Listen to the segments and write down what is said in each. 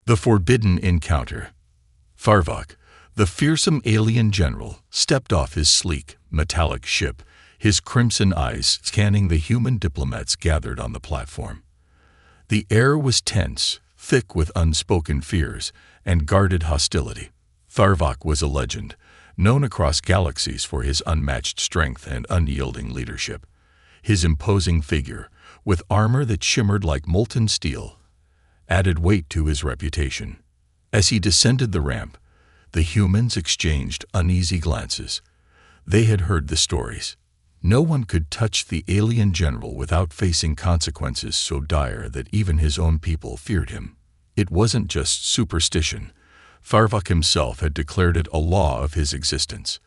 The Forbidden Encounter. Farvok, the fearsome alien general, stepped off his sleek, metallic ship, his crimson eyes scanning the human diplomats gathered on the platform. The air was tense, thick with unspoken fears and guarded hostility. Farvok was a legend, known across galaxies for his unmatched strength and unyielding leadership. His imposing figure, with armor that shimmered like molten steel, added weight to his reputation. As he descended the ramp, the humans exchanged uneasy glances. They had heard the stories. No one could touch the alien general without facing consequences so dire that even his own people feared him. It wasn't just superstition. Farvok himself had declared it a law of his existence.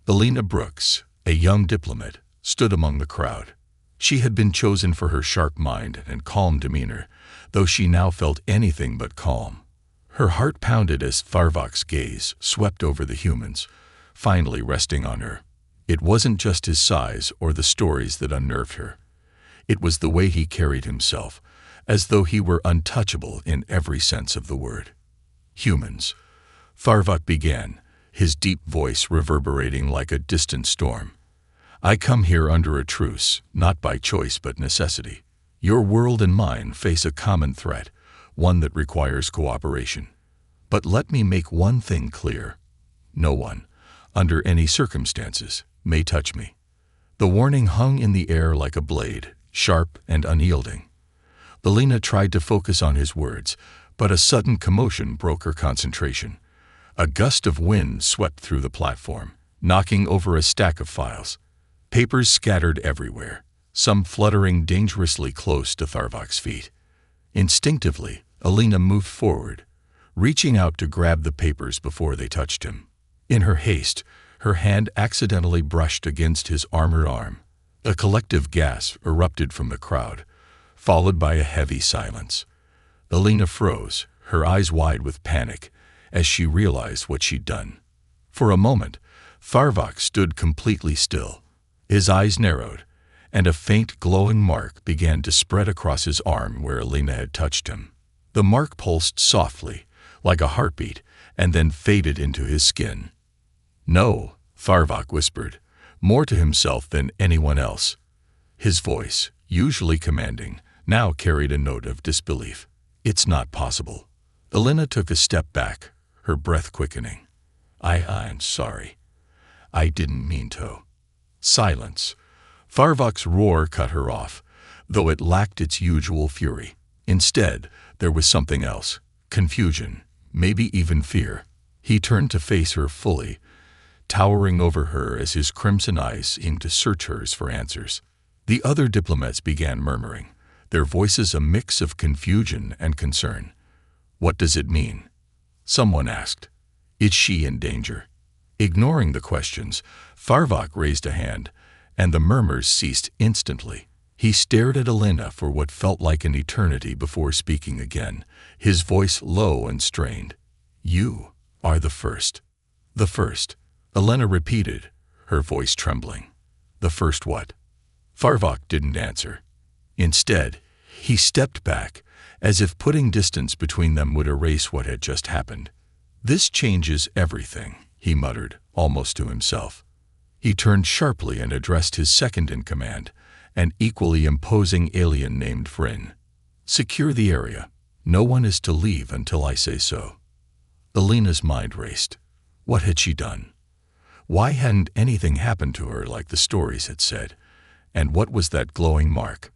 Elena Brooks, a young diplomat, stood among the crowd. She had been chosen for her sharp mind and calm demeanor, though she now felt anything but calm. Her heart pounded as Farvok's gaze swept over the humans, finally resting on her. It wasn't just his size or the stories that unnerved her. It was the way he carried himself, as though he were untouchable in every sense of the word. Humans. Farvok began, his deep voice reverberating like a distant storm. I come here under a truce, not by choice but necessity. Your world and mine face a common threat, one that requires cooperation. But let me make one thing clear. No one, under any circumstances, may touch me. The warning hung in the air like a blade, sharp and unyielding. Elena tried to focus on his words, but a sudden commotion broke her concentration. A gust of wind swept through the platform, knocking over a stack of files. Papers scattered everywhere, some fluttering dangerously close to Farvok's feet. Instinctively, Elena moved forward, reaching out to grab the papers before they touched him. In her haste, her hand accidentally brushed against his armored arm. A collective gasp erupted from the crowd, followed by a heavy silence. Elena froze, her eyes wide with panic, as she realized what she'd done. For a moment, Farvok stood completely still. His eyes narrowed, and a faint glowing mark began to spread across his arm where Elena had touched him. The mark pulsed softly, like a heartbeat, and then faded into his skin. No, Farvok whispered, more to himself than anyone else. His voice, usually commanding, now carried a note of disbelief. It's not possible. Elena took a step back, her breath quickening. I'm sorry. I didn't mean to. Silence. Farvok's roar cut her off, though it lacked its usual fury. Instead, there was something else. Confusion, maybe even fear. He turned to face her fully, towering over her as his crimson eyes seemed to search hers for answers. The other diplomats began murmuring, their voices a mix of confusion and concern. What does it mean? Someone asked. Is she in danger? Ignoring the questions, Farvok raised a hand, and the murmurs ceased instantly. He stared at Elena for what felt like an eternity before speaking again, his voice low and strained. You are the first. The first, Elena repeated, her voice trembling. The first what? Farvok didn't answer. Instead, he stepped back, as if putting distance between them would erase what had just happened. This changes everything, he muttered, almost to himself. He turned sharply and addressed his second-in-command, an equally imposing alien named Vryn. Secure the area. No one is to leave until I say so. Elena's mind raced. What had she done? Why hadn't anything happened to her like the stories had said? And what was that glowing mark?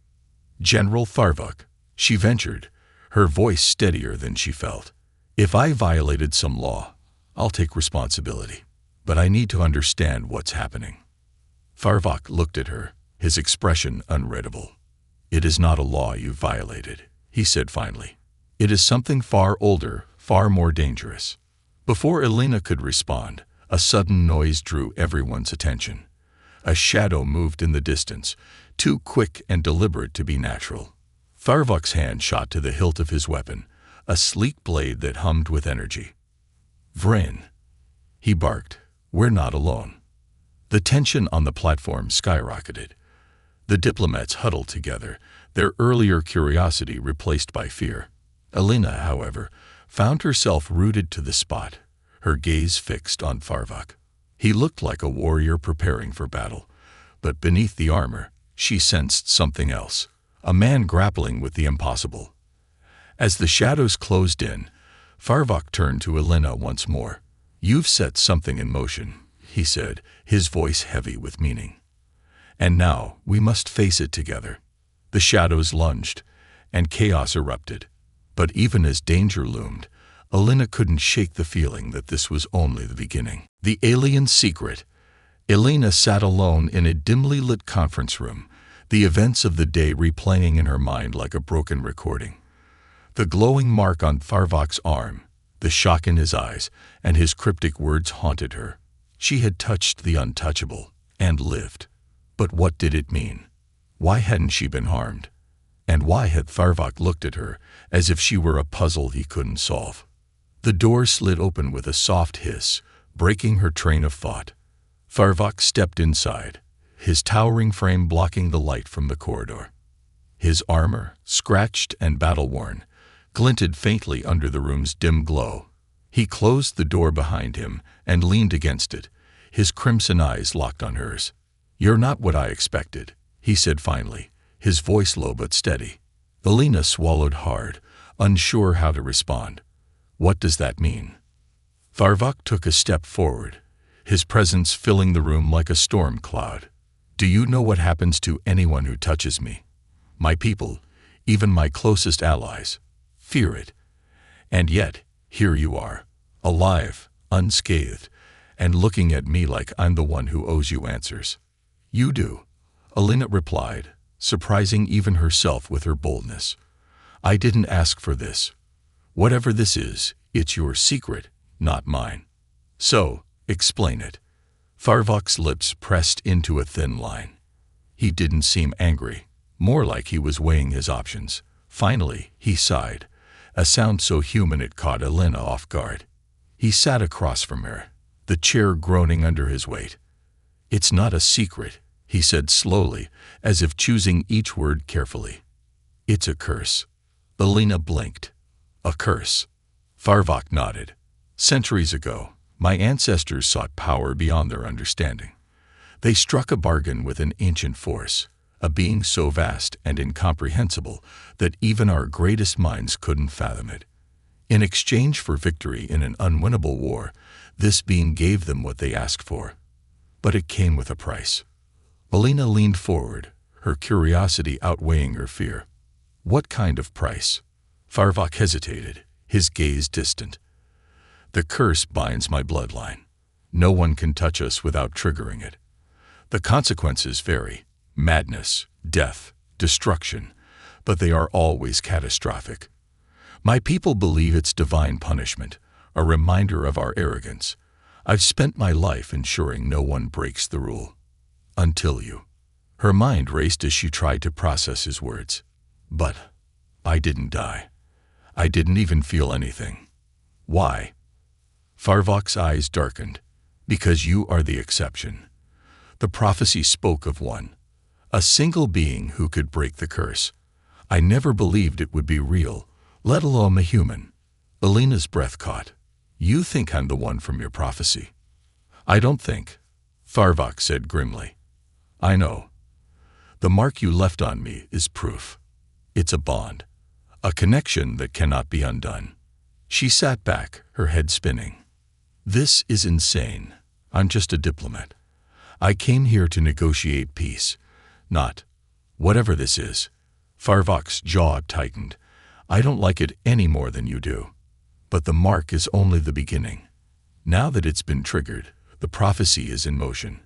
General Farvok, she ventured, her voice steadier than she felt. If I violated some law, I'll take responsibility. But I need to understand what's happening. Farvok looked at her, his expression unreadable. It is not a law you violated, he said finally. It is something far older, far more dangerous. Before Elena could respond, a sudden noise drew everyone's attention. A shadow moved in the distance, too quick and deliberate to be natural. Farvok's hand shot to the hilt of his weapon, a sleek blade that hummed with energy. Vryn, he barked, we're not alone. The tension on the platform skyrocketed. The diplomats huddled together, their earlier curiosity replaced by fear. Elena, however, found herself rooted to the spot, her gaze fixed on Farvok. He looked like a warrior preparing for battle, but beneath the armor, she sensed something else, a man grappling with the impossible. As the shadows closed in, Farvok turned to Elena once more. "You've set something in motion," he said, his voice heavy with meaning. "And now we must face it together." The shadows lunged, and chaos erupted. But even as danger loomed, Elena couldn't shake the feeling that this was only the beginning. The alien secret. Elena sat alone in a dimly lit conference room, the events of the day replaying in her mind like a broken recording. The glowing mark on Farvok's arm, the shock in his eyes, and his cryptic words haunted her. She had touched the untouchable and lived. But what did it mean? Why hadn't she been harmed? And why had Farvok looked at her as if she were a puzzle he couldn't solve? The door slid open with a soft hiss, breaking her train of thought. Farvok stepped inside, his towering frame blocking the light from the corridor. His armor, scratched and battle-worn, glinted faintly under the room's dim glow. He closed the door behind him and leaned against it, his crimson eyes locked on hers. "You're not what I expected," he said finally, his voice low but steady. Elena swallowed hard, unsure how to respond. "What does that mean?" Farvok took a step forward, his presence filling the room like a storm cloud. "Do you know what happens to anyone who touches me? My people, even my closest allies, fear it. And yet, here you are, alive, unscathed, and looking at me like I'm the one who owes you answers." "You do," Elena replied, surprising even herself with her boldness. "I didn't ask for this. Whatever this is, it's your secret, not mine. So, explain it." Farvok's lips pressed into a thin line. He didn't seem angry, more like he was weighing his options. Finally, he sighed, a sound so human it caught Elena off guard. He sat across from her, the chair groaning under his weight. "It's not a secret," he said slowly, as if choosing each word carefully. "It's a curse." Elena blinked. "A curse?" Farvok nodded. "Centuries ago, my ancestors sought power beyond their understanding. They struck a bargain with an ancient force, a being so vast and incomprehensible that even our greatest minds couldn't fathom it. In exchange for victory in an unwinnable war, this being gave them what they asked for. But it came with a price." Elena leaned forward, her curiosity outweighing her fear. "What kind of price?" Farvok hesitated, his gaze distant. "The curse binds my bloodline. No one can touch us without triggering it. The consequences vary: madness, death, destruction, but they are always catastrophic. My people believe it's divine punishment, a reminder of our arrogance. I've spent my life ensuring no one breaks the rule. Until you." Her mind raced as she tried to process his words. "But I didn't die. I didn't even feel anything. Why?" Farvok's eyes darkened. "Because you are the exception. The prophecy spoke of one, a single being who could break the curse. I never believed it would be real, let alone a human." Elena's breath caught. "You think I'm the one from your prophecy?" "I don't think," Farvok said grimly. "I know. The mark you left on me is proof. It's a bond, a connection that cannot be undone." She sat back, her head spinning. "This is insane. I'm just a diplomat. I came here to negotiate peace, not whatever this is." Farvok's jaw tightened. "I don't like it any more than you do. But the mark is only the beginning. Now that it's been triggered, the prophecy is in motion.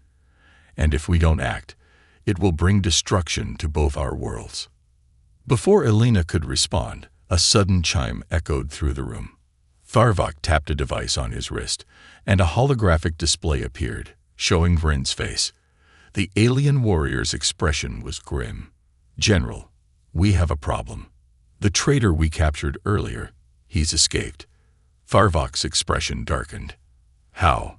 And if we don't act, it will bring destruction to both our worlds." Before Elena could respond, a sudden chime echoed through the room. Farvok tapped a device on his wrist, and a holographic display appeared, showing Vrin's face. The alien warrior's expression was grim. "General, we have a problem. The traitor we captured earlier, he's escaped." Farvok's expression darkened. "How?"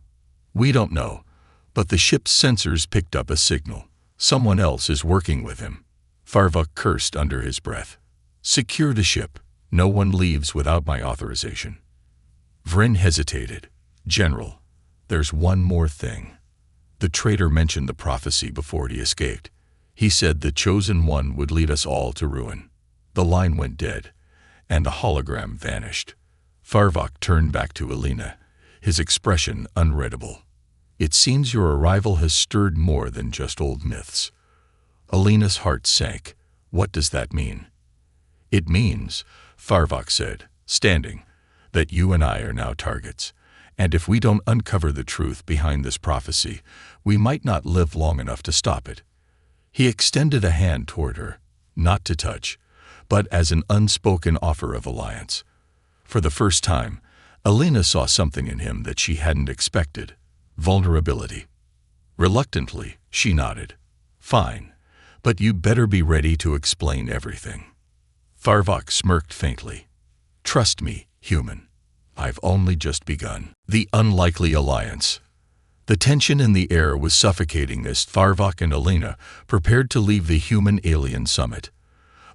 "We don't know, but the ship's sensors picked up a signal. Someone else is working with him." Farvok cursed under his breath. "Secure the ship, No one leaves without my authorization. Vryn hesitated. General, there's one more thing. The traitor mentioned the prophecy before he escaped. He said the chosen one would lead us all to ruin. The line went dead, and the hologram vanished. Farvok turned back to Alina, his expression unreadable. It seems your arrival has stirred more than just old myths. Alina's heart sank. What does that mean? It means, Farvok said, standing, that you and I are now targets, and if we don't uncover the truth behind this prophecy, we might not live long enough to stop it. He extended a hand toward her, not to touch, but as an unspoken offer of alliance. For the first time, Alina saw something in him that she hadn't expected: vulnerability. Reluctantly, she nodded. Fine, but you better be ready to explain everything. Farvok smirked faintly. Trust me, human. I've only just begun. The unlikely alliance. The tension in the air was suffocating as Farvok and Alina prepared to leave the human-alien summit.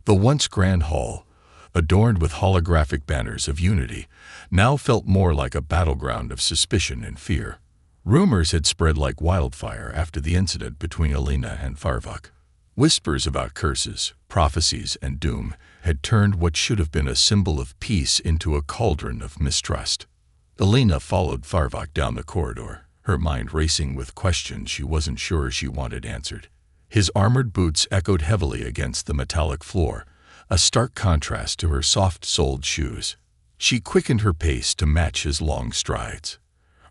The once grand hall, adorned with holographic banners of unity, now felt more like a battleground of suspicion and fear. Rumors had spread like wildfire after the incident between Alina and Farvok. Whispers about curses, prophecies, and doom had turned what should have been a symbol of peace into a cauldron of mistrust. Alina followed Farvok down the corridor, her mind racing with questions she wasn't sure she wanted answered. His armored boots echoed heavily against the metallic floor, a stark contrast to her soft-soled shoes. She quickened her pace to match his long strides.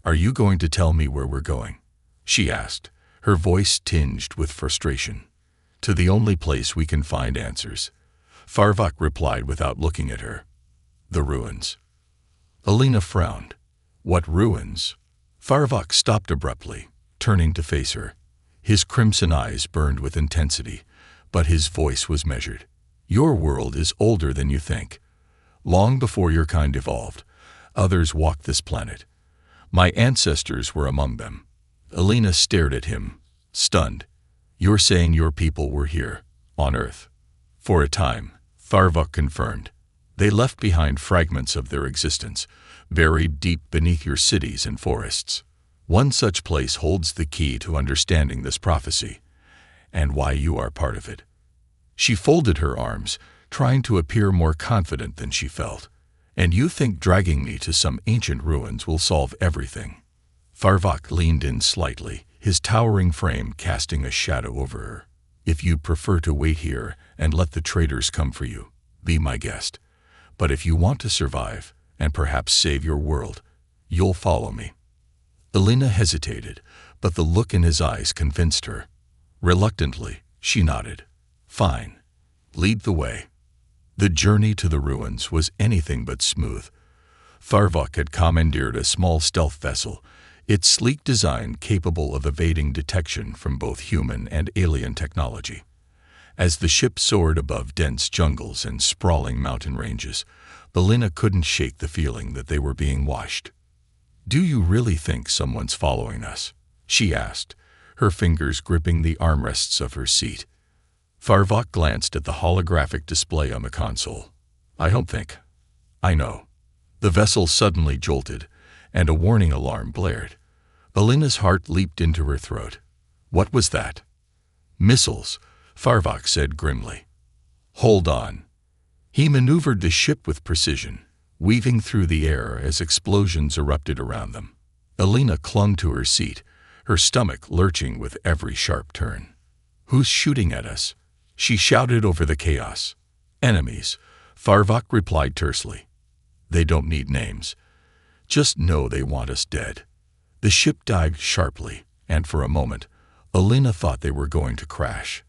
Are you going to tell me where we're going? She asked, her voice tinged with frustration. To the only place we can find answers, Farvok replied without looking at her. The ruins. Alina frowned. What ruins? Farvok stopped abruptly, turning to face her. His crimson eyes burned with intensity, but his voice was measured. Your world is older than you think. Long before your kind evolved, others walked this planet. My ancestors were among them. Alina stared at him, stunned. You're saying your people were here, on Earth? For a time, Farvok confirmed. They left behind fragments of their existence, buried deep beneath your cities and forests. One such place holds the key to understanding this prophecy, and why you are part of it. She folded her arms, trying to appear more confident than she felt. And you think dragging me to some ancient ruins will solve everything? Farvok leaned in slightly, his towering frame casting a shadow over her. If you prefer to wait here and let the traitors come for you, be my guest. But if you want to survive, and perhaps save your world, you'll follow me. Alina hesitated, but the look in his eyes convinced her. Reluctantly, she nodded. Fine. Lead the way. The journey to the ruins was anything but smooth. Farvok had commandeered a small stealth vessel, its sleek design capable of evading detection from both human and alien technology. As the ship soared above dense jungles and sprawling mountain ranges, Alina couldn't shake the feeling that they were being watched. Do you really think someone's following us? She asked, her fingers gripping the armrests of her seat. Farvok glanced at the holographic display on the console. I don't think. I know. The vessel suddenly jolted, and a warning alarm blared. Alina's heart leaped into her throat. What was that? Missiles, Farvok said grimly. Hold on. He maneuvered the ship with precision, weaving through the air as explosions erupted around them. Alina clung to her seat, her stomach lurching with every sharp turn. Who's shooting at us? She shouted over the chaos. Enemies, Farvok replied tersely. They don't need names. Just know they want us dead. The ship dived sharply, and for a moment, Alina thought they were going to crash.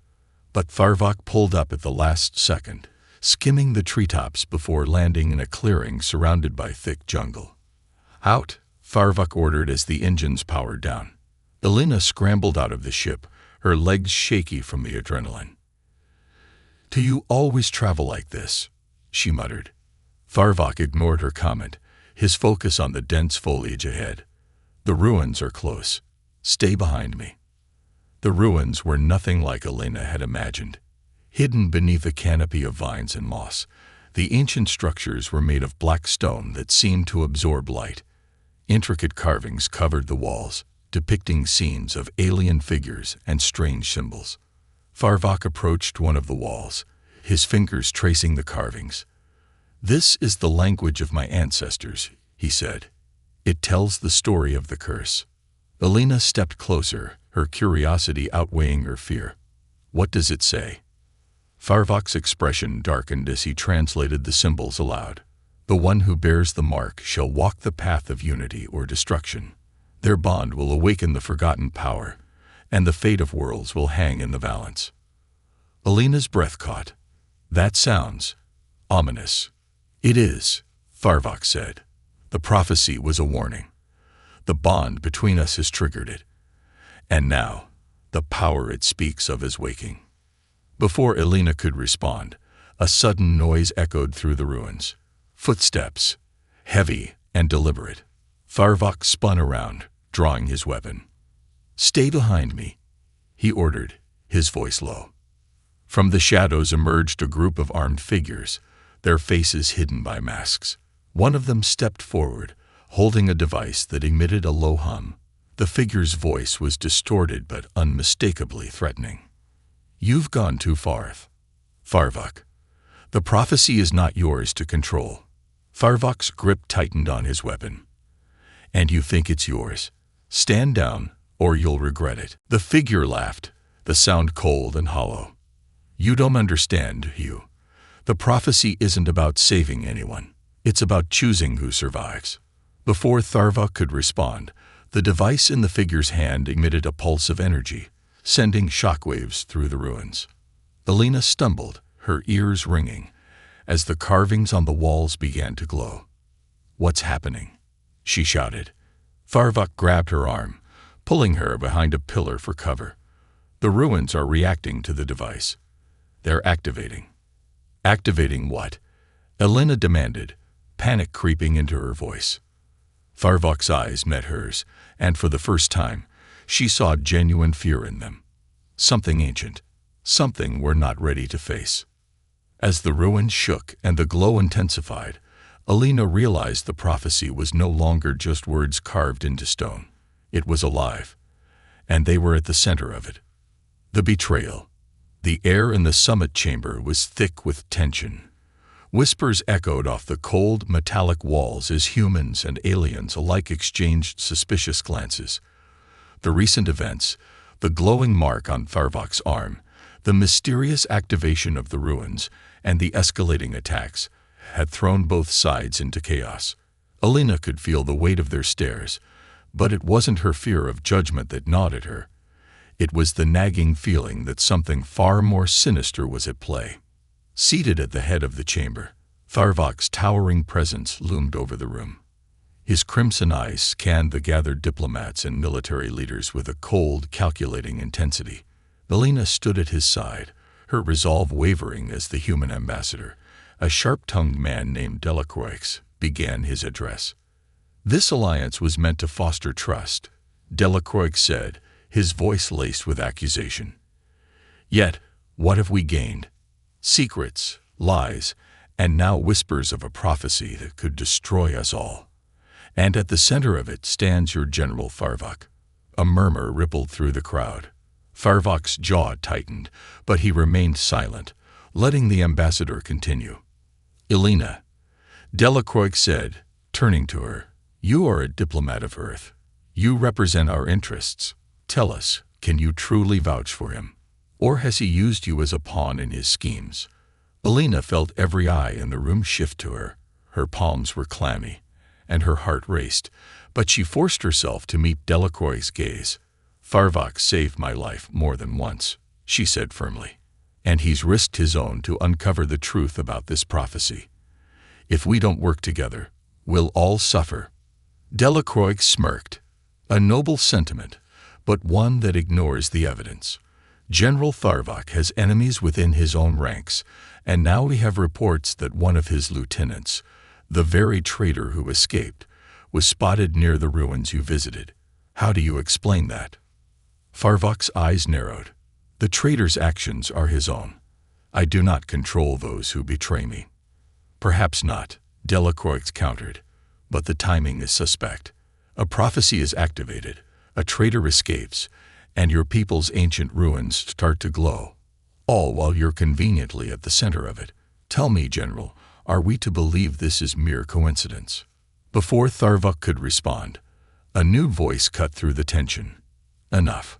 But Farvok pulled up at the last second, skimming the treetops before landing in a clearing surrounded by thick jungle. Out, Farvok ordered as the engines powered down. Alina scrambled out of the ship, her legs shaky from the adrenaline. Do you always travel like this? She muttered. Farvok ignored her comment, his focus on the dense foliage ahead. The ruins are close. Stay behind me. The ruins were nothing like Alina had imagined. Hidden beneath a canopy of vines and moss, The ancient structures were made of black stone that seemed to absorb light. Intricate carvings covered the walls, depicting scenes of alien figures and strange symbols. Farvak approached one of the walls, his fingers tracing the carvings. "This is the language of my ancestors," he said. "It tells the story of the curse." Alina stepped closer, her curiosity outweighing her fear. "What does it say?" Farvak's expression darkened as he translated the symbols aloud. "The one who bears the mark shall walk the path of unity or destruction. Their bond will awaken the forgotten power, and the fate of worlds will hang in the balance." Alina's breath caught. "That sounds ominous." "It is," Farvak said. "The prophecy was a warning. The bond between us has triggered it. And now, the power it speaks of is waking." Before Alina could respond, a sudden noise echoed through the ruins. Footsteps, heavy and deliberate. Farvak spun around, drawing his weapon. "Stay behind me," he ordered, his voice low. From the shadows emerged a group of armed figures, their faces hidden by masks. One of them stepped forward, holding a device that emitted a low hum. The figure's voice was distorted but unmistakably threatening. "You've gone too far, Farvak. The prophecy is not yours to control." Farvak's grip tightened on his weapon. "And you think it's yours? Stand down, or you'll regret it." The figure laughed, the sound cold and hollow. "You don't understand, Hugh. The prophecy isn't about saving anyone. It's about choosing who survives." Before Farvak could respond, the device in the figure's hand emitted a pulse of energy, sending shockwaves through the ruins. Alina stumbled, her ears ringing, as the carvings on the walls began to glow. "What's happening?" she shouted. Farvak grabbed her arm, pulling her behind a pillar for cover. "The ruins are reacting to the device. They're activating." "Activating what?" Alina demanded, panic creeping into her voice. Farvak's eyes met hers, and for the first time, she saw genuine fear in them. Something ancient, something we're not ready to face. As the ruins shook and the glow intensified, Alina realized the prophecy was no longer just words carved into stone. It was alive, and they were at the center of it. The betrayal. The air in the summit chamber was thick with tension. Whispers echoed off the cold, metallic walls as humans and aliens alike exchanged suspicious glances. The recent events, the glowing mark on Farvak's arm, the mysterious activation of the ruins, and the escalating attacks, had thrown both sides into chaos. Alina could feel the weight of their stares, but it wasn't her fear of judgment that gnawed at her. It was the nagging feeling that something far more sinister was at play. Seated at the head of the chamber, Farvak's towering presence loomed over the room. His crimson eyes scanned the gathered diplomats and military leaders with a cold, calculating intensity. Alina stood at his side, her resolve wavering as the human ambassador, a sharp-tongued man named Delacroix, began his address. "This alliance was meant to foster trust," Delacroix said, his voice laced with accusation. "Yet, what have we gained? Secrets, lies, and now whispers of a prophecy that could destroy us all. And at the center of it stands your General Farvak." A murmur rippled through the crowd. Farvak's jaw tightened, but he remained silent, letting the ambassador continue. "Alina," Delacroix said, turning to her, "you are a diplomat of Earth. You represent our interests. Tell us, can you truly vouch for him? Or has he used you as a pawn in his schemes?" Alina felt every eye in the room shift to her. Her palms were clammy, and her heart raced, but she forced herself to meet Delacroix's gaze. "Farvak saved my life more than once," she said firmly, "and he's risked his own to uncover the truth about this prophecy. If we don't work together, we'll all suffer." Delacroix smirked. "A noble sentiment, but one that ignores the evidence. General Farvak has enemies within his own ranks, and now we have reports that one of his lieutenants, the very traitor who escaped, was spotted near the ruins you visited. How do you explain that?" Farvak's eyes narrowed. "The traitor's actions are his own. I do not control those who betray me." Perhaps not, Delacroix countered, but the timing is suspect. A prophecy is activated, a traitor escapes, and your people's ancient ruins start to glow, all while you're conveniently at the center of it. Tell me, General, are we to believe this is mere coincidence? Before Tharvok could respond, a new voice cut through the tension. Enough.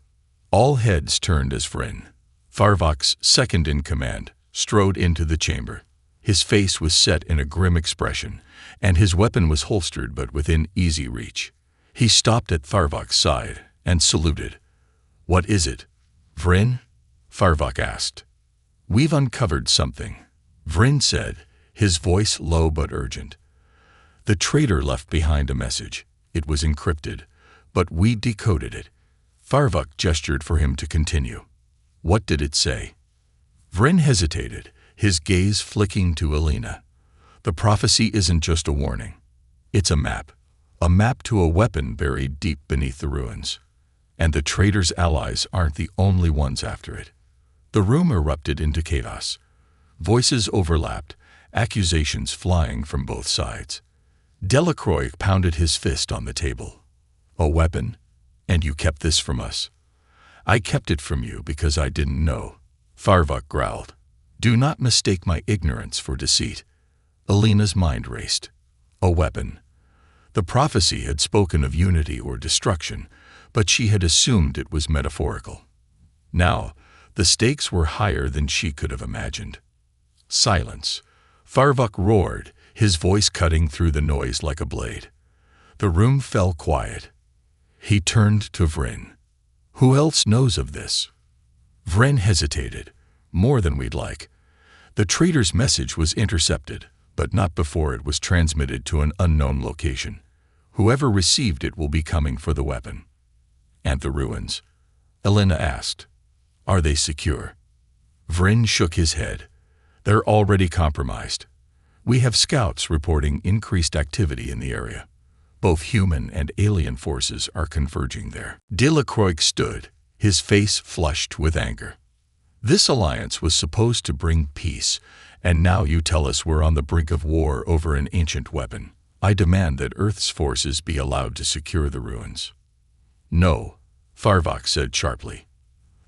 All heads turned as Vryn, Tharvok's second-in-command, strode into the chamber. His face was set in a grim expression, and his weapon was holstered but within easy reach. He stopped at Tharvok's side and saluted. "What is it, Vryn?" Tharvok asked. "We've uncovered something," Vryn said, his voice low but urgent. "The traitor left behind a message. It was encrypted, but we decoded it." Tharvok gestured for him to continue. "What did it say?" Vryn hesitated, his gaze flicking to Alina. "The prophecy isn't just a warning. It's a map to a weapon buried deep beneath the ruins. And the traitor's allies aren't the only ones after it." The room erupted into chaos. Voices overlapped, accusations flying from both sides. Delacroix pounded his fist on the table. "A weapon? And you kept this from us?" "I kept it from you because I didn't know," Tharvok growled. "Do not mistake my ignorance for deceit." Alina's mind raced. A weapon. The prophecy had spoken of unity or destruction, but she had assumed it was metaphorical. Now, the stakes were higher than she could have imagined. "Silence," Tharvok roared, his voice cutting through the noise like a blade. The room fell quiet. He turned to Vryn. "Who else knows of this?" Vryn hesitated. "More than we'd like. The traitor's message was intercepted, but not before it was transmitted to an unknown location. Whoever received it will be coming for the weapon." "And the ruins?" Alina asked. "Are they secure?" Vryn shook his head. "They're already compromised. We have scouts reporting increased activity in the area. Both human and alien forces are converging there." Delacroix stood, his face flushed with anger. "This alliance was supposed to bring peace, and now you tell us we're on the brink of war over an ancient weapon. I demand that Earth's forces be allowed to secure the ruins." "No," Tharvok said sharply.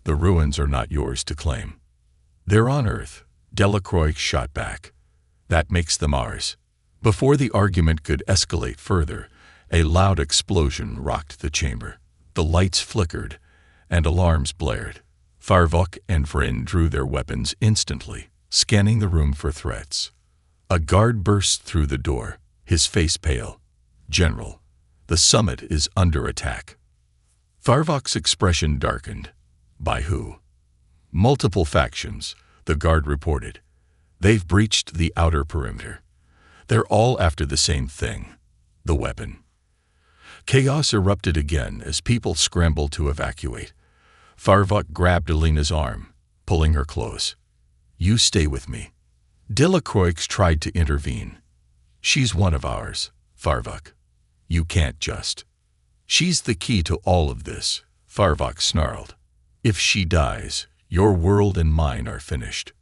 "The ruins are not yours to claim." "They're on Earth," Delacroix shot back. "That makes them ours." Before the argument could escalate further, a loud explosion rocked the chamber. The lights flickered, and alarms blared. Tharvok and Vryn drew their weapons instantly, scanning the room for threats. A guard burst through the door, his face pale. "General, the summit is under attack." Tharvok's expression darkened. "By who?" "Multiple factions," the guard reported. "They've breached the outer perimeter. They're all after the same thing, the weapon." Chaos erupted again as people scrambled to evacuate. Tharvok grabbed Alina's arm, pulling her close. "You stay with me." Delacroix tried to intervene. "She's one of ours, Tharvok. You can't just." "She's the key to all of this," Tharvok snarled. "If she dies, your world and mine are finished."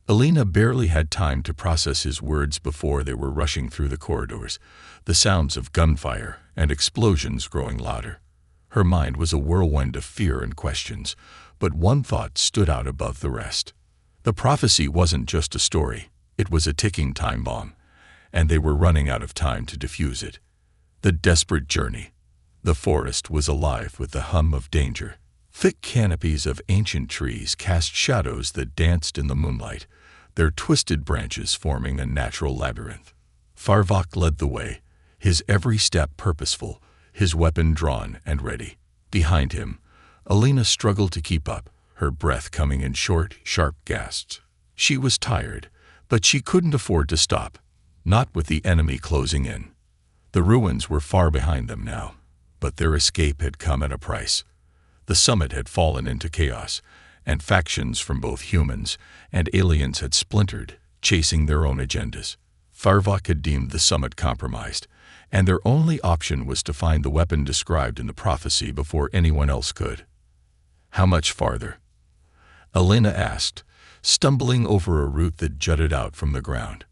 Alina barely had time to process his words before they were rushing through the corridors, the sounds of gunfire and explosions growing louder. Her mind was a whirlwind of fear and questions, but one thought stood out above the rest. The prophecy wasn't just a story, it was a ticking time bomb, and they were running out of time to defuse it. The desperate journey. The forest was alive with the hum of danger. Thick canopies of ancient trees cast shadows that danced in the moonlight, their twisted branches forming a natural labyrinth. Tharvok led the way, his every step purposeful, his weapon drawn and ready. Behind him, Alina struggled to keep up, her breath coming in short, sharp gasps. She was tired, but she couldn't afford to stop, not with the enemy closing in. The ruins were far behind them now, but their escape had come at a price. The summit had fallen into chaos, and factions from both humans and aliens had splintered, chasing their own agendas. Tharvok had deemed the summit compromised, and their only option was to find the weapon described in the prophecy before anyone else could. "How much farther?" Alina asked, stumbling over a root that jutted out from the ground.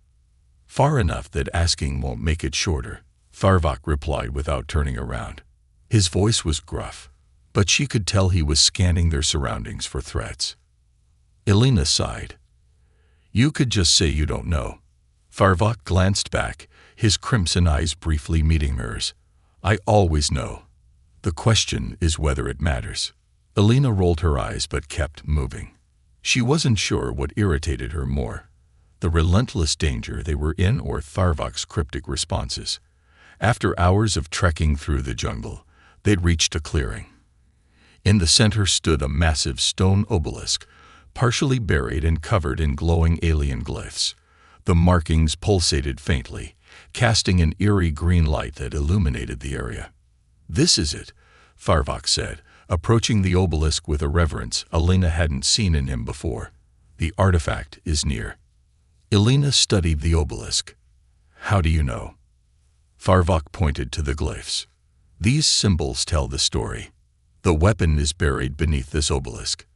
Far enough that asking won't make it shorter, Farvok replied without turning around. His voice was gruff, but she could tell he was scanning their surroundings for threats. Elena sighed. You could just say you don't know. Farvok glanced back, his crimson eyes briefly meeting hers. I always know. The question is whether it matters. Elena rolled her eyes but kept moving. She wasn't sure what irritated her more, the relentless danger they were in or Farvok's cryptic responses. After hours of trekking through the jungle, they'd reached a clearing. In the center stood a massive stone obelisk, partially buried and covered in glowing alien glyphs. The markings pulsated faintly, casting an eerie green light that illuminated the area. This is it, Farvok said, approaching the obelisk with a reverence Elena hadn't seen in him before. The artifact is near. Elena studied the obelisk. How do you know? Farvok pointed to the glyphs. These symbols tell the story. The weapon is buried beneath this obelisk.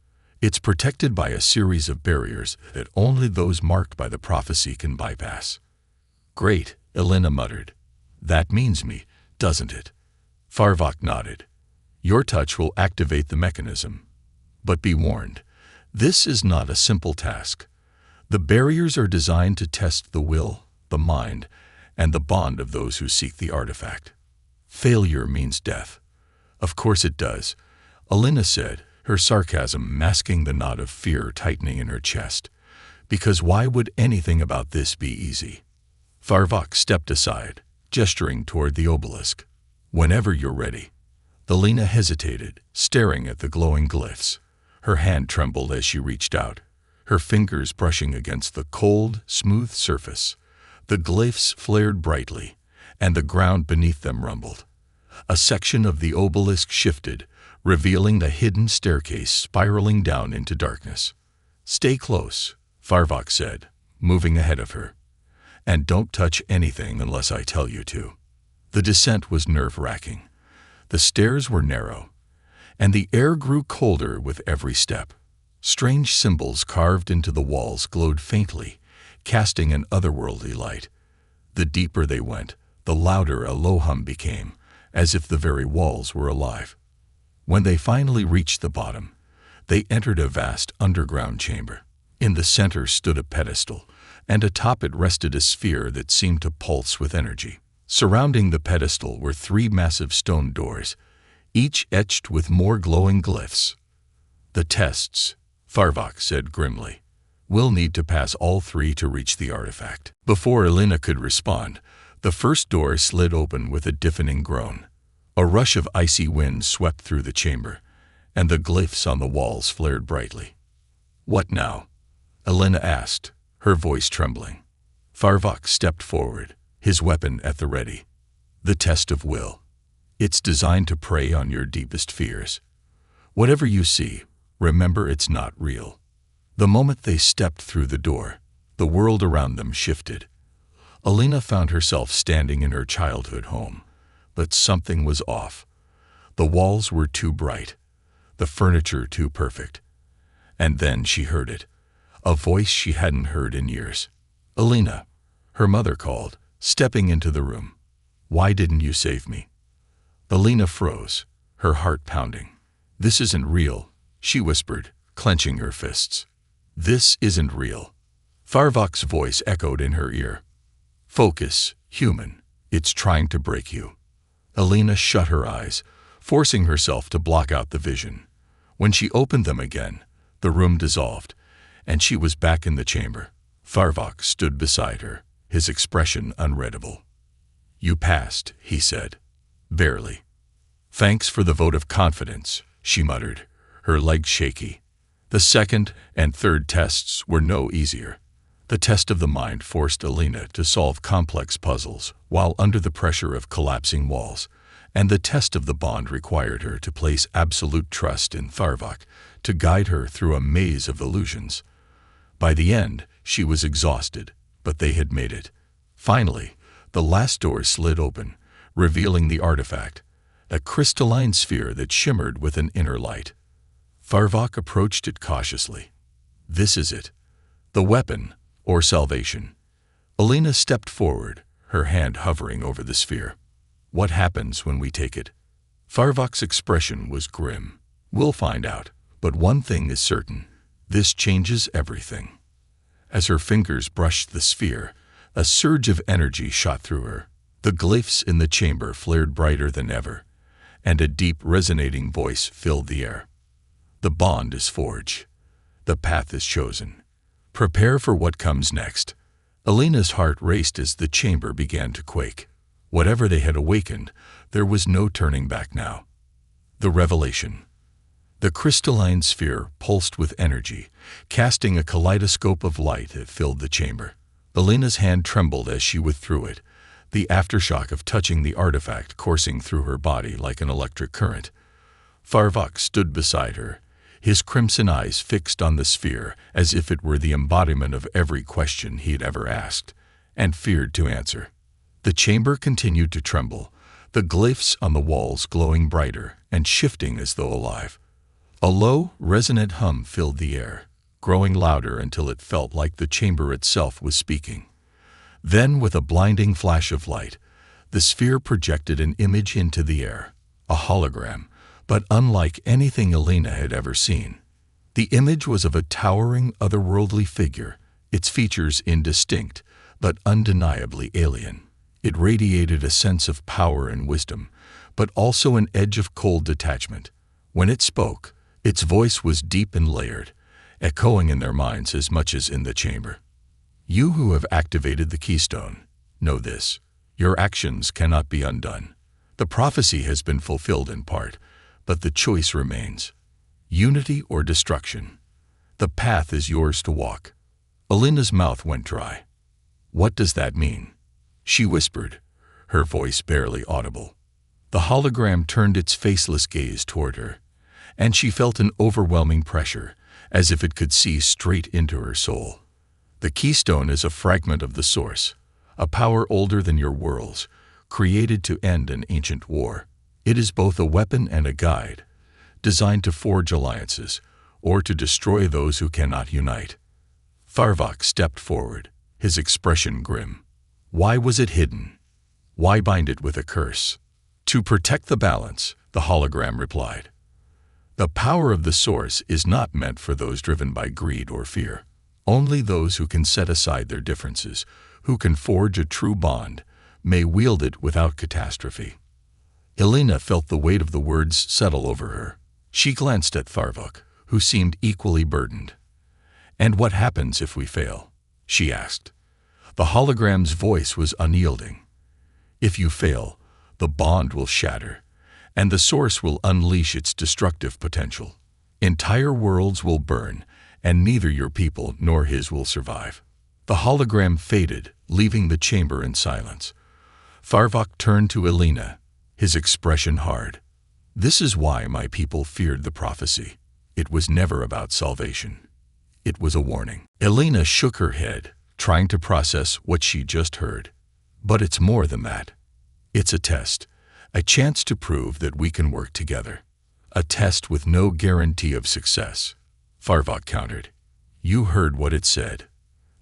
It's protected by a series of barriers that only those marked by the prophecy can bypass. Great, Elena muttered. That means me, doesn't it? Farvok nodded. Your touch will activate the mechanism. But be warned, this is not a simple task. The barriers are designed to test the will, the mind, and the bond of those who seek the artifact. Failure means death. Of course it does, Elena said, her sarcasm masking the knot of fear tightening in her chest. Because why would anything about this be easy? Farvok stepped aside, gesturing toward the obelisk. Whenever you're ready. Elena hesitated, staring at the glowing glyphs. Her hand trembled as she reached out, her fingers brushing against the cold, smooth surface. The glyphs flared brightly, and the ground beneath them rumbled. A section of the obelisk shifted, revealing the hidden staircase spiraling down into darkness. Stay close, Farvok said, moving ahead of her. And don't touch anything unless I tell you to. The descent was nerve-wracking. The stairs were narrow, and the air grew colder with every step. Strange symbols carved into the walls glowed faintly, casting an otherworldly light. The deeper they went, the louder a low hum became, as if the very walls were alive. When they finally reached the bottom, they entered a vast underground chamber. In the center stood a pedestal, and atop it rested a sphere that seemed to pulse with energy. Surrounding the pedestal were 3 massive stone doors, each etched with more glowing glyphs. The tests, Farvok said grimly. We'll need to pass all 3 to reach the artifact. Before Elena could respond, the first door slid open with a deafening groan. A rush of icy wind swept through the chamber, and the glyphs on the walls flared brightly. What now? Elena asked, her voice trembling. Farvok stepped forward, his weapon at the ready. The test of will. It's designed to prey on your deepest fears. Whatever you see, remember it's not real. The moment they stepped through the door, the world around them shifted. Elena found herself standing in her childhood home, but something was off. The walls were too bright, the furniture too perfect. And then she heard it, a voice she hadn't heard in years. Elena, her mother called, stepping into the room. Why didn't you save me? Elena froze, her heart pounding. This isn't real, she whispered, clenching her fists. This isn't real. Farvok's voice echoed in her ear. Focus, human. It's trying to break you. Elena shut her eyes, forcing herself to block out the vision. When she opened them again, the room dissolved, and she was back in the chamber. Farvok stood beside her, his expression unreadable. You passed, he said. Barely. Thanks for the vote of confidence, she muttered, her legs shaky. The second and third tests were no easier. The test of the mind forced Elena to solve complex puzzles while under the pressure of collapsing walls, and the test of the bond required her to place absolute trust in Farvok to guide her through a maze of illusions. By the end, she was exhausted, but they had made it. Finally, the last door slid open, revealing the artifact, a crystalline sphere that shimmered with an inner light. Farvok approached it cautiously. This is it. The weapon, or salvation. Alina stepped forward, her hand hovering over the sphere. What happens when we take it? Farvok's expression was grim. We'll find out, but one thing is certain. This changes everything. As her fingers brushed the sphere, a surge of energy shot through her. The glyphs in the chamber flared brighter than ever, and a deep, resonating voice filled the air. The bond is forged. The path is chosen. Prepare for what comes next. Alina's heart raced as the chamber began to quake. Whatever they had awakened, there was no turning back now. The revelation. The crystalline sphere pulsed with energy, casting a kaleidoscope of light that filled the chamber. Alina's hand trembled as she withdrew it, the aftershock of touching the artifact coursing through her body like an electric current. Farvok stood beside her, his crimson eyes fixed on the sphere as if it were the embodiment of every question he had ever asked, and feared to answer. The chamber continued to tremble, the glyphs on the walls glowing brighter and shifting as though alive. A low, resonant hum filled the air, growing louder until it felt like the chamber itself was speaking. Then, with a blinding flash of light, the sphere projected an image into the air, a hologram, but unlike anything Alina had ever seen. The image was of a towering, otherworldly figure, its features indistinct, but undeniably alien. It radiated a sense of power and wisdom, but also an edge of cold detachment. When it spoke, its voice was deep and layered, echoing in their minds as much as in the chamber. You who have activated the keystone, know this. Your actions cannot be undone. The prophecy has been fulfilled in part, but the choice remains. Unity or destruction. The path is yours to walk. Alina's mouth went dry. What does that mean? She whispered, her voice barely audible. The hologram turned its faceless gaze toward her, and she felt an overwhelming pressure, as if it could see straight into her soul. The keystone is a fragment of the source, a power older than your worlds, created to end an ancient war. It is both a weapon and a guide, designed to forge alliances, or to destroy those who cannot unite. Farvok stepped forward, his expression grim. Why was it hidden? Why bind it with a curse? To protect the balance, the hologram replied. The power of the source is not meant for those driven by greed or fear. Only those who can set aside their differences, who can forge a true bond, may wield it without catastrophe. Alina felt the weight of the words settle over her. She glanced at Farvok, who seemed equally burdened. And what happens if we fail? She asked. The hologram's voice was unyielding. If you fail, the bond will shatter, and the source will unleash its destructive potential. Entire worlds will burn, and neither your people nor his will survive. The hologram faded, leaving the chamber in silence. Farvok turned to Alina, his expression hard. This is why my people feared the prophecy. It was never about salvation. It was a warning. Alina shook her head, trying to process what she just heard. But it's more than that. It's a test, a chance to prove that we can work together. A test with no guarantee of success. Farvok countered. You heard what it said.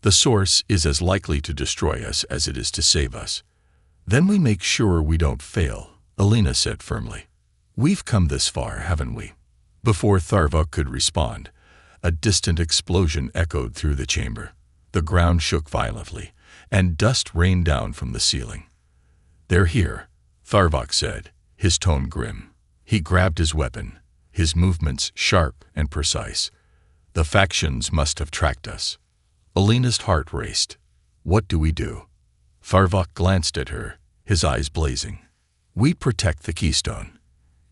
The source is as likely to destroy us as it is to save us. Then we make sure we don't fail, Alina said firmly. We've come this far, haven't we? Before Farvok could respond, a distant explosion echoed through the chamber. The ground shook violently, and dust rained down from the ceiling. They're here, Farvok said, his tone grim. He grabbed his weapon, his movements sharp and precise. The factions must have tracked us. Alina's heart raced. What do we do? Farvok glanced at her, his eyes blazing. We protect the keystone.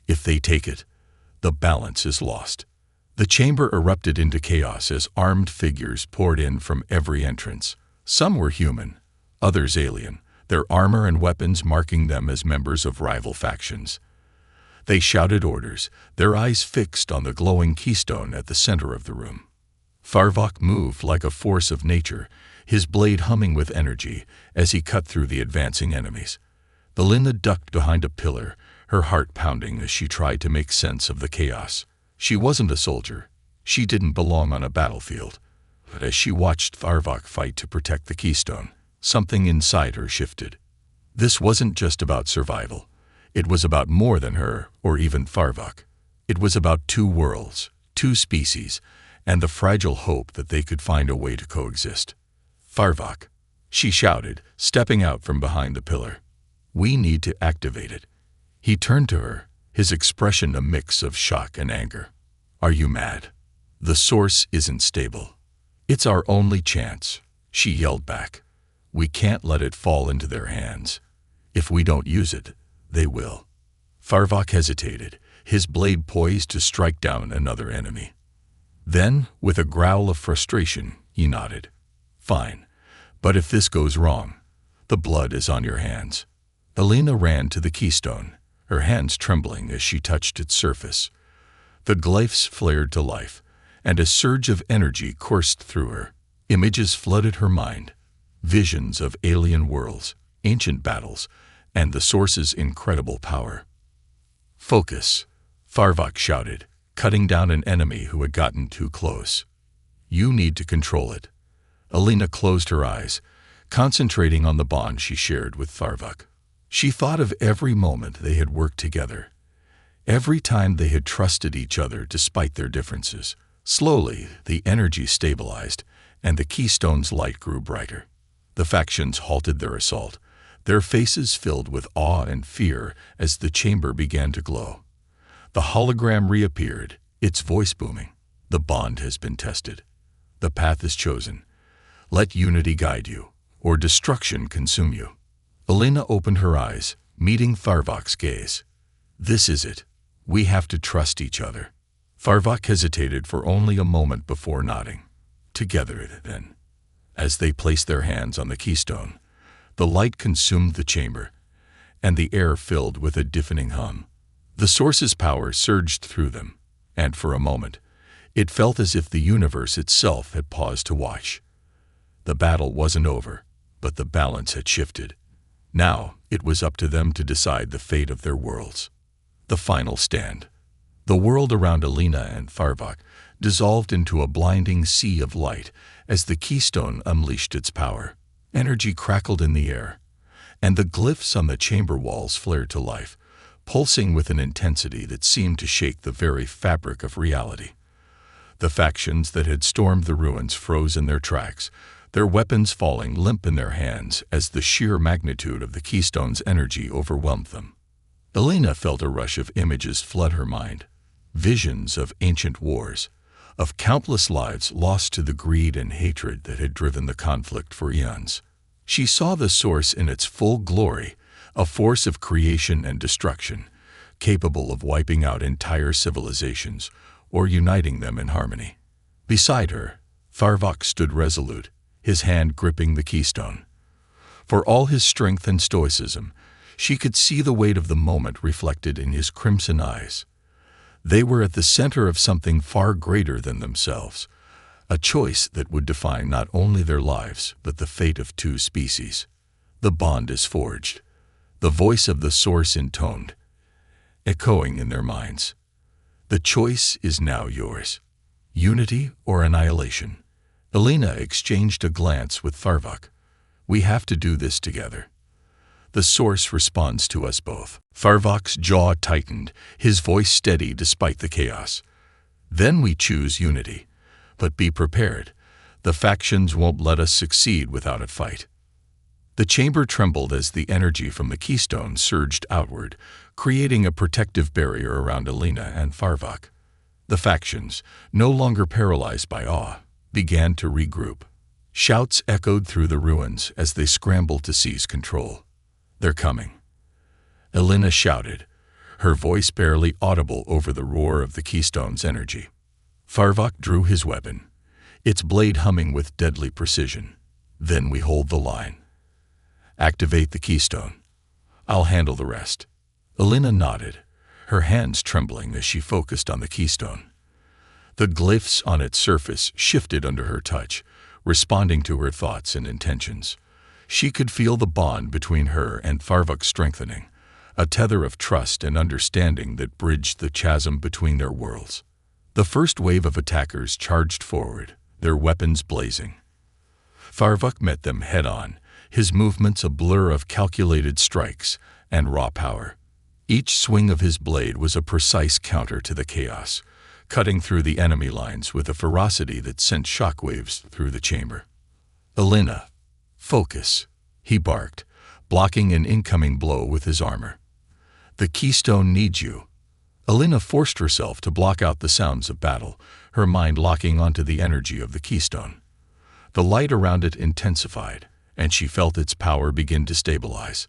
If they take it, the balance is lost. The chamber erupted into chaos as armed figures poured in from every entrance. Some were human, others alien, their armor and weapons marking them as members of rival factions. They shouted orders, their eyes fixed on the glowing keystone at the center of the room. Farvok moved like a force of nature, his blade humming with energy as he cut through the advancing enemies. Alina ducked behind a pillar, her heart pounding as she tried to make sense of the chaos. She wasn't a soldier. She didn't belong on a battlefield. But as she watched Farvok fight to protect the keystone, something inside her shifted. This wasn't just about survival. It was about more than her or even Farvok. It was about two worlds, two species, and the fragile hope that they could find a way to coexist. "Farvok," she shouted, stepping out from behind the pillar. "We need to activate it." He turned to her, his expression a mix of shock and anger. "Are you mad? The source isn't stable. It's our only chance," she yelled back. "We can't let it fall into their hands. If we don't use it, they will." Farvok hesitated, his blade poised to strike down another enemy. Then, with a growl of frustration, he nodded. "Fine, but if this goes wrong, the blood is on your hands." Alina ran to the keystone, her hands trembling as she touched its surface. The glyphs flared to life, and a surge of energy coursed through her. Images flooded her mind, visions of alien worlds, ancient battles, and the source's incredible power. "Focus," Farvok shouted, cutting down an enemy who had gotten too close. "You need to control it." Alina closed her eyes, concentrating on the bond she shared with Farvok. She thought of every moment they had worked together, every time they had trusted each other despite their differences. Slowly, the energy stabilized, and the keystone's light grew brighter. The factions halted their assault, their faces filled with awe and fear as the chamber began to glow. The hologram reappeared, its voice booming. "The bond has been tested. The path is chosen. Let unity guide you, or destruction consume you." Alina opened her eyes, meeting Farvok's gaze. "This is it. We have to trust each other." Farvok hesitated for only a moment before nodding. "Together, then." As they placed their hands on the keystone, the light consumed the chamber, and the air filled with a deafening hum. The source's power surged through them, and for a moment, it felt as if the universe itself had paused to watch. The battle wasn't over, but the balance had shifted. Now, it was up to them to decide the fate of their worlds. The final stand. The world around Alina and Farvok dissolved into a blinding sea of light as the keystone unleashed its power. Energy crackled in the air, and the glyphs on the chamber walls flared to life, pulsing with an intensity that seemed to shake the very fabric of reality. The factions that had stormed the ruins froze in their tracks, their weapons falling limp in their hands as the sheer magnitude of the keystone's energy overwhelmed them. Alina felt a rush of images flood her mind, visions of ancient wars, of countless lives lost to the greed and hatred that had driven the conflict for eons. She saw the source in its full glory, a force of creation and destruction, capable of wiping out entire civilizations or uniting them in harmony. Beside her, Farvok stood resolute, his hand gripping the keystone. For all his strength and stoicism, she could see the weight of the moment reflected in his crimson eyes. They were at the center of something far greater than themselves, a choice that would define not only their lives but the fate of two species. The bond is forged, the voice of the source intoned, echoing in their minds. The choice is now yours, unity or annihilation. Alina exchanged a glance with Farvok. "We have to do this together. The source responds to us both." Farvok's jaw tightened, his voice steady despite the chaos. "Then we choose unity. But be prepared. The factions won't let us succeed without a fight." The chamber trembled as the energy from the keystone surged outward, creating a protective barrier around Alina and Farvok. The factions, no longer paralyzed by awe, began to regroup. Shouts echoed through the ruins as they scrambled to seize control. "They're coming," Alina shouted, her voice barely audible over the roar of the keystone's energy. Farvok drew his weapon, its blade humming with deadly precision. "Then we hold the line. Activate the keystone. I'll handle the rest." Alina nodded, her hands trembling as she focused on the keystone. The glyphs on its surface shifted under her touch, responding to her thoughts and intentions. She could feel the bond between her and Farvok strengthening, a tether of trust and understanding that bridged the chasm between their worlds. The first wave of attackers charged forward, their weapons blazing. Farvok met them head-on, his movements a blur of calculated strikes and raw power. Each swing of his blade was a precise counter to the chaos, cutting through the enemy lines with a ferocity that sent shockwaves through the chamber. "Elena, focus," he barked, blocking an incoming blow with his armor. "The keystone needs you." Elena forced herself to block out the sounds of battle, her mind locking onto the energy of the keystone. The light around it intensified, and she felt its power begin to stabilize.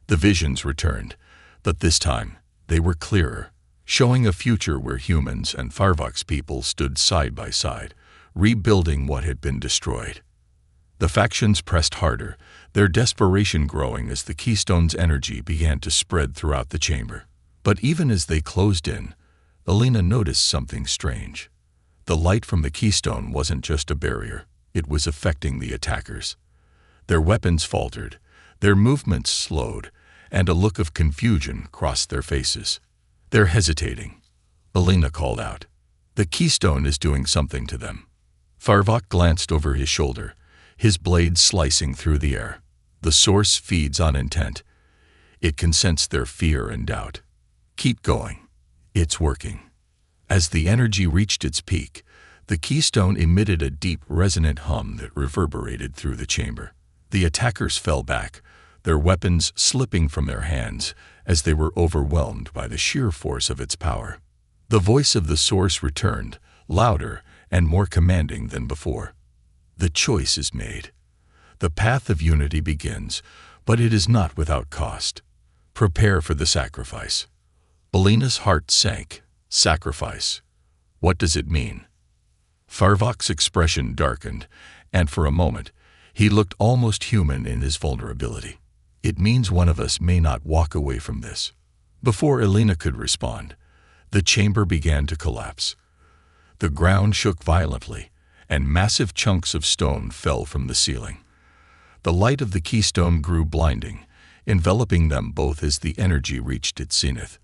The visions returned, but this time they were clearer, showing a future where humans and Farvok's people stood side by side, rebuilding what had been destroyed. The factions pressed harder, their desperation growing as the keystone's energy began to spread throughout the chamber. But even as they closed in, Elena noticed something strange. The light from the keystone wasn't just a barrier, it was affecting the attackers. Their weapons faltered, their movements slowed, and a look of confusion crossed their faces. "They're hesitating," Elena called out. "The keystone is doing something to them." Farvok glanced over his shoulder, his blade slicing through the air. The source feeds on intent. It can sense their fear and doubt. "Keep going. It's working." As the energy reached its peak, the keystone emitted a deep, resonant hum that reverberated through the chamber. The attackers fell back, their weapons slipping from their hands as they were overwhelmed by the sheer force of its power. The voice of the source returned, louder and more commanding than before. "The choice is made. The path of unity begins, but it is not without cost. Prepare for the sacrifice." Elena's heart sank. Sacrifice. What does it mean? Farvok's expression darkened, and for a moment, he looked almost human in his vulnerability. "It means one of us may not walk away from this." Before Elena could respond, the chamber began to collapse. The ground shook violently, and massive chunks of stone fell from the ceiling. The light of the keystone grew blinding, enveloping them both as the energy reached its zenith.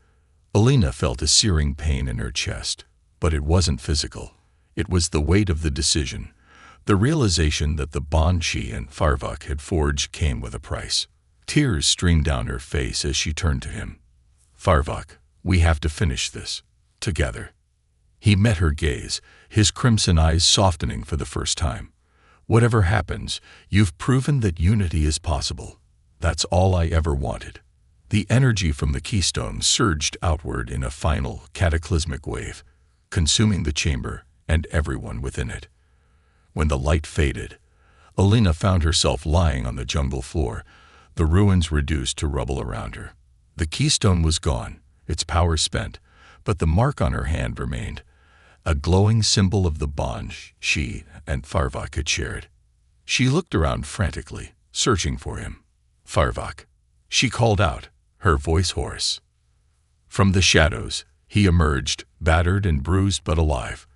Elena felt a searing pain in her chest, but it wasn't physical. It was the weight of the decision. The realization that the bond she and Farvok had forged came with a price. Tears streamed down her face as she turned to him. "Farvok, we have to finish this. Together." He met her gaze, his crimson eyes softening for the first time. "Whatever happens, you've proven that unity is possible. That's all I ever wanted." The energy from the keystone surged outward in a final, cataclysmic wave, consuming the chamber and everyone within it. When the light faded, Elena found herself lying on the jungle floor, the ruins reduced to rubble around her. The keystone was gone, its power spent, but the mark on her hand remained, a glowing symbol of the bond she and Farvok had shared. She looked around frantically, searching for him. "Farvok," she called out, her voice hoarse. From the shadows, he emerged, battered and bruised but alive.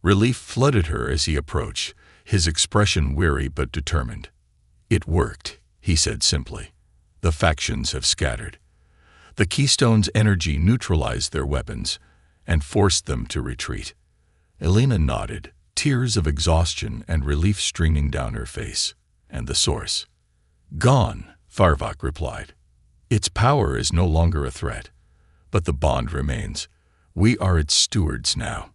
Relief flooded her as he approached, his expression weary but determined. "It worked," he said simply. "The factions have scattered." The keystone's energy neutralized their weapons and forced them to retreat. Elena nodded, tears of exhaustion and relief streaming down her face. "And the source?" "Gone," Farvok replied. "Its power is no longer a threat, but the bond remains. We are its stewards now."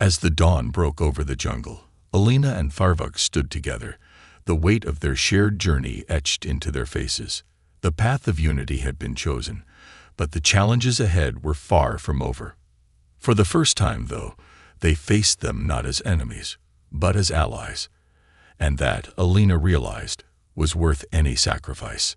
As the dawn broke over the jungle, Elena and Farvok stood together, the weight of their shared journey etched into their faces. The path of unity had been chosen, but the challenges ahead were far from over. For the first time, though, they faced them not as enemies, but as allies. And that, Elena realized, was worth any sacrifice.